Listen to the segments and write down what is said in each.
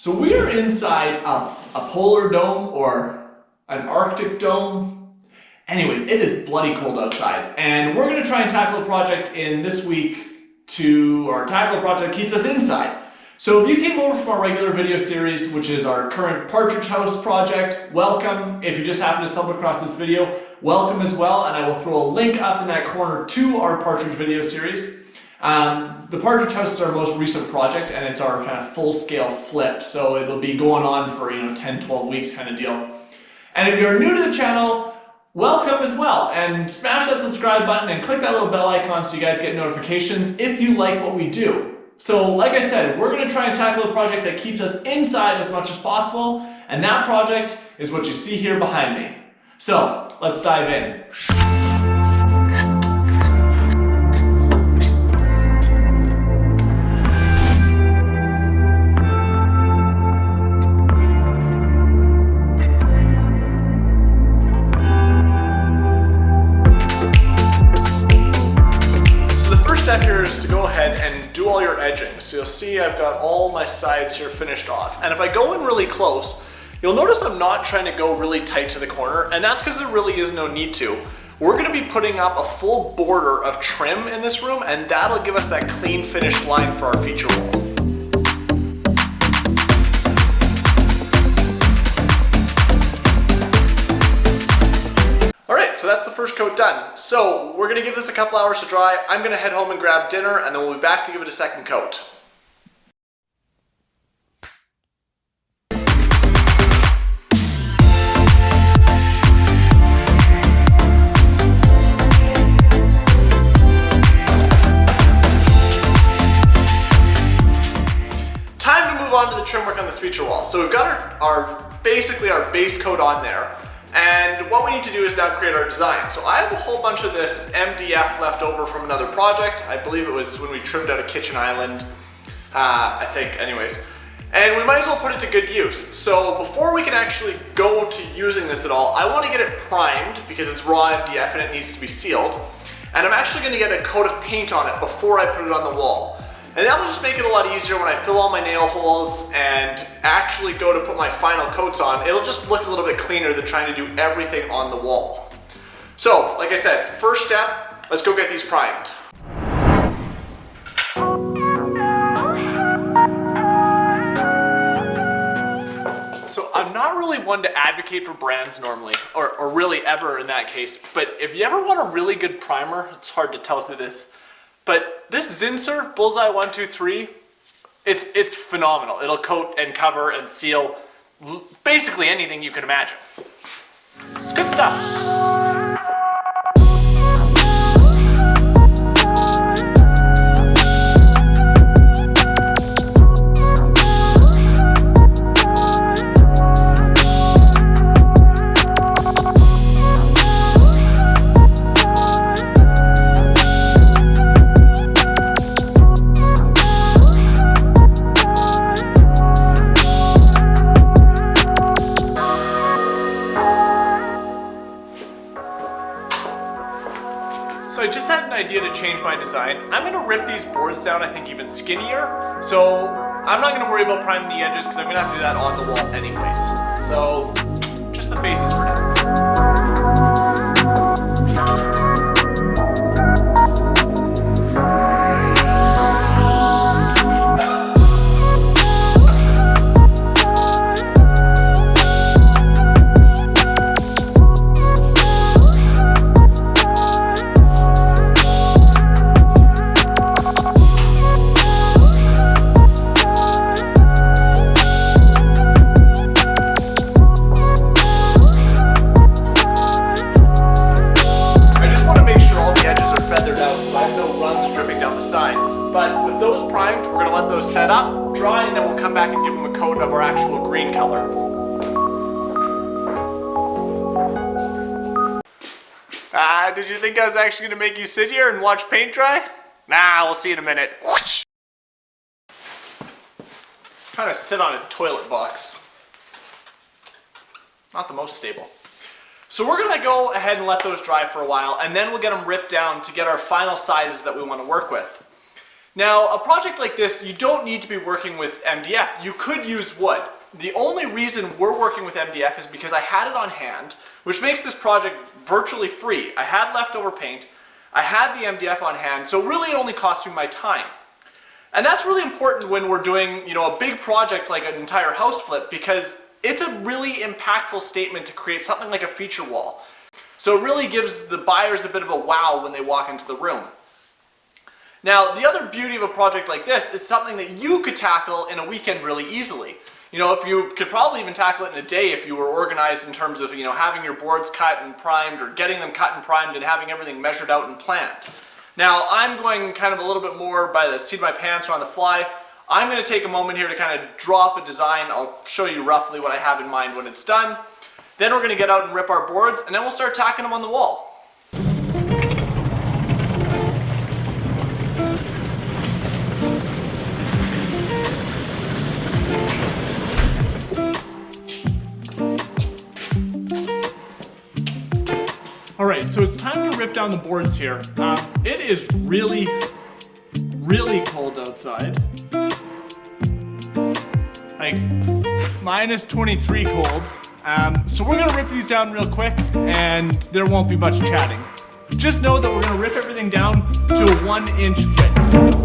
So we are inside a polar dome or an Arctic dome. Anyways, it is bloody cold outside, and we're going to try and tackle a project in this week tackle a project that keeps us inside. So if you came over from our regular video series, which is our current Partridge house project, welcome. If you just happen to stumble across this video, welcome as well, and I will throw a link up in that corner to our Partridge video series. The Partridge house is our most recent project, and it's our kind of full-scale flip, so it'll be going on for 10-12 weeks kind of deal. And if you're new to the channel, welcome as well, and smash that subscribe button and click that little bell icon so you guys get notifications if you like what we do. So like I said, we're going to try and tackle a project that keeps us inside as much as possible, and that project is what you see here behind me. So let's dive in. Here is to go ahead and do all your edging. So you'll see I've got all my sides here finished off. And if I go in really close, you'll notice I'm not trying to go really tight to the corner, and that's because there really is no need to. We're going to be putting up a full border of trim in this room, and that'll give us that clean finished line for our feature wall. So that's the first coat done. So we're going to give this a couple hours to dry. I'm going to head home and grab dinner, and then we'll be back to give it a second coat. Time to move on to the trim work on this feature wall. So we've got basically our base coat on there. And what we need to do is now create our design. So I have a whole bunch of this MDF left over from another project. I believe it was when we trimmed out a kitchen island, I think, anyways. And we might as well put it to good use. So before we can actually go to using this at all, I want to get it primed because it's raw MDF and it needs to be sealed. And I'm actually going to get a coat of paint on it before I put it on the wall. And that will just make it a lot easier when I fill all my nail holes and actually go to put my final coats on. It'll just look a little bit cleaner than trying to do everything on the wall. So, like I said, first step, let's go get these primed. So I'm not really one to advocate for brands normally, or really ever in that case, but if you ever want a really good primer, it's hard to tell through this, but this Zinsser Bullseye 123, it's phenomenal. It'll coat and cover and seal basically anything you can imagine. It's good stuff. So I just had an idea to change my design. I'm going to rip these boards down, I think, even skinnier. So I'm not going to worry about priming the edges because I'm going to have to do that on the wall anyways. So just the bases for now. But with those primed, we're going to let those set up, dry, and then we'll come back and give them a coat of our actual green color. Did you think I was actually going to make you sit here and watch paint dry? Nah, we'll see in a minute. Whoosh! Trying to sit on a toilet box. Not the most stable. So we're going to go ahead and let those dry for a while, and then we'll get them ripped down to get our final sizes that we want to work with. Now, a project like this, you don't need to be working with MDF. You could use wood. The only reason we're working with MDF is because I had it on hand, which makes this project virtually free. I had leftover paint, I had the MDF on hand, so really it only cost me my time. And that's really important when we're doing, a big project like an entire house flip, because it's a really impactful statement to create something like a feature wall. So it really gives the buyers a bit of a wow when they walk into the room. Now, the other beauty of a project like this is something that you could tackle in a weekend really easily. If you could probably even tackle it in a day if you were organized in terms of, having your boards cut and primed, or getting them cut and primed and having everything measured out and planned. Now, I'm going kind of a little bit more by the seat of my pants or on the fly. I'm going to take a moment here to kind of draw up a design. I'll show you roughly what I have in mind when it's done. Then we're going to get out and rip our boards, and then we'll start tacking them on the wall. Alright, so it's time to rip down the boards here. It is really, really cold outside. Like, minus 23 cold. So we're gonna rip these down real quick, and there won't be much chatting. Just know that we're gonna rip everything down to a 1-inch width.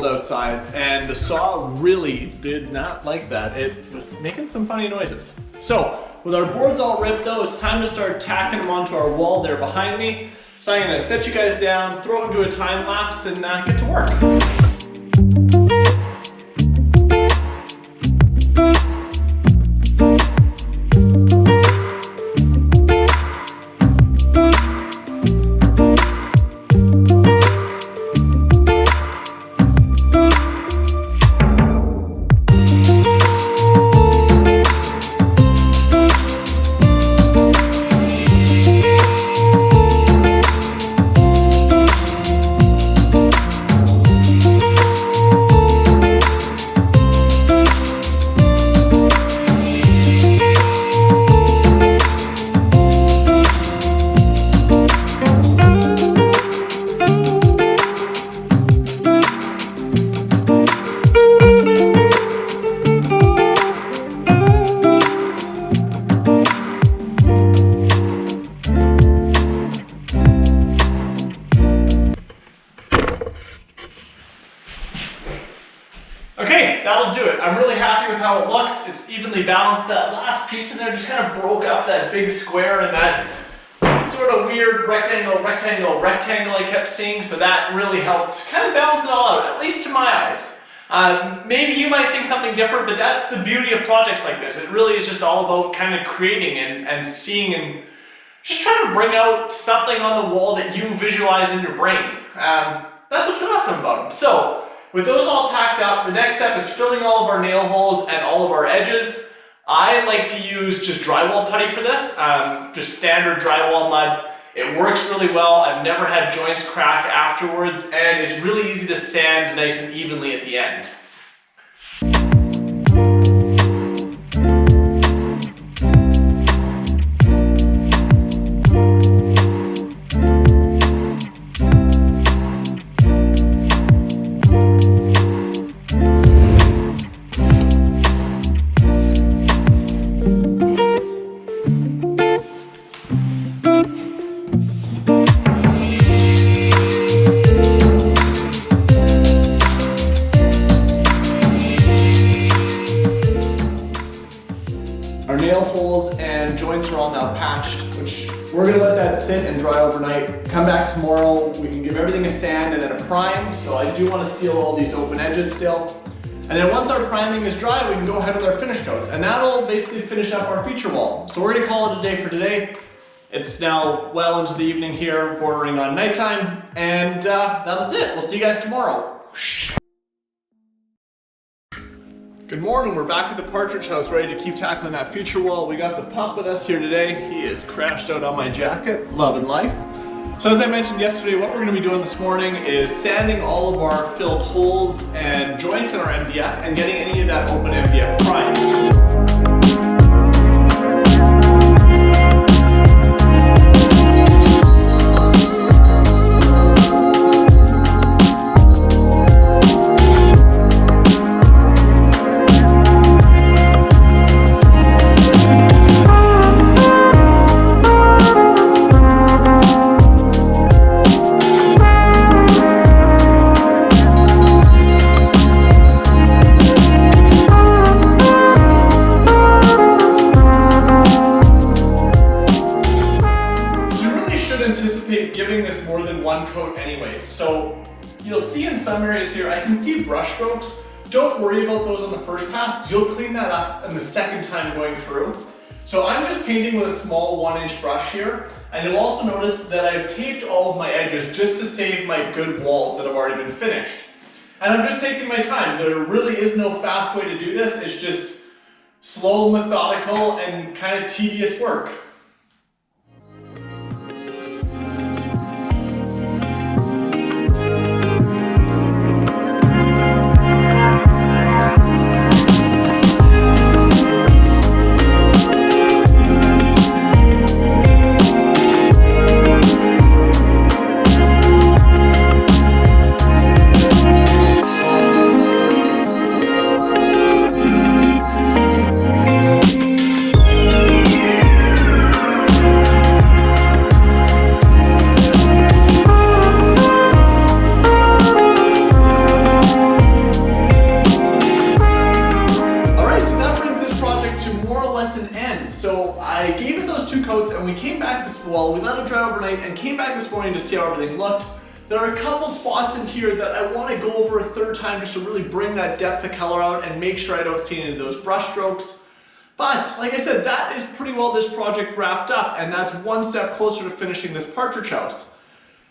Outside, and the saw really did not like that. It was making some funny noises. So with our boards all ripped though, it's time to start tacking them onto our wall there behind me. So I'm going to set you guys down, throw into a time lapse, and get to work. Okay, that'll do it. I'm really happy with how it looks. It's evenly balanced. That last piece in there just kind of broke up that big square and that sort of weird rectangle I kept seeing, so that really helped kind of balance it all out, at least to my eyes. Maybe you might think something different, but that's the beauty of projects like this. It really is just all about kind of creating and seeing and just trying to bring out something on the wall that you visualize in your brain. That's what's awesome about them. So, with those all tacked up, the next step is filling all of our nail holes and all of our edges. I like to use just drywall putty for this, just standard drywall mud. It works really well. I've never had joints crack afterwards, and it's really easy to sand nice and evenly at the end. Our nail holes and joints are all now patched, which we're gonna let that sit and dry overnight. Come back tomorrow, we can give everything a sand and then a prime. So I do want to seal all these open edges still. And then once our priming is dry, we can go ahead with our finish coats. And that'll basically finish up our feature wall. So we're gonna call it a day for today. It's now well into the evening here, bordering on nighttime. And that's it. We'll see you guys tomorrow. Good morning, we're back at the Partridge house ready to keep tackling that feature wall. We got the pup with us here today. He is crashed out on my jacket, loving life. So as I mentioned yesterday, what we're going to be doing this morning is sanding all of our filled holes and joints in our MDF and getting any of that open MDF primed. Anticipate giving this more than one coat anyways. So you'll see in some areas here, I can see brush strokes. Don't worry about those on the first pass. You'll clean that up in the second time going through. So I'm just painting with a small 1-inch brush here. And you'll also notice that I've taped all of my edges just to save my good walls that have already been finished. And I'm just taking my time. There really is no fast way to do this. It's just slow, methodical, and kind of tedious work. So I gave it those 2 coats and we came back this, well, we let it dry overnight and came back this morning to see how everything looked. There are a couple spots in here that I want to go over a third time just to really bring that depth of color out and make sure I don't see any of those brush strokes. But like I said, that is pretty well this project wrapped up, and that's one step closer to finishing this Partridge house.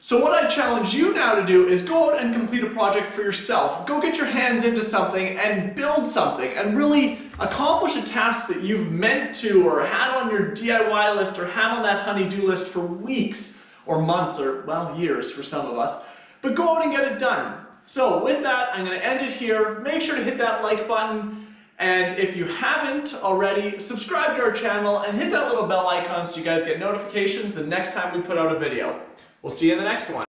So what I challenge you now to do is go out and complete a project for yourself. Go get your hands into something and build something and really accomplish a task that you've meant to or had on your DIY list or had on that honey-do list for weeks or months or, well, years for some of us. But go out and get it done. So with that, I'm going to end it here. Make sure to hit that like button. And if you haven't already, subscribe to our channel and hit that little bell icon so you guys get notifications the next time we put out a video. We'll see you in the next one.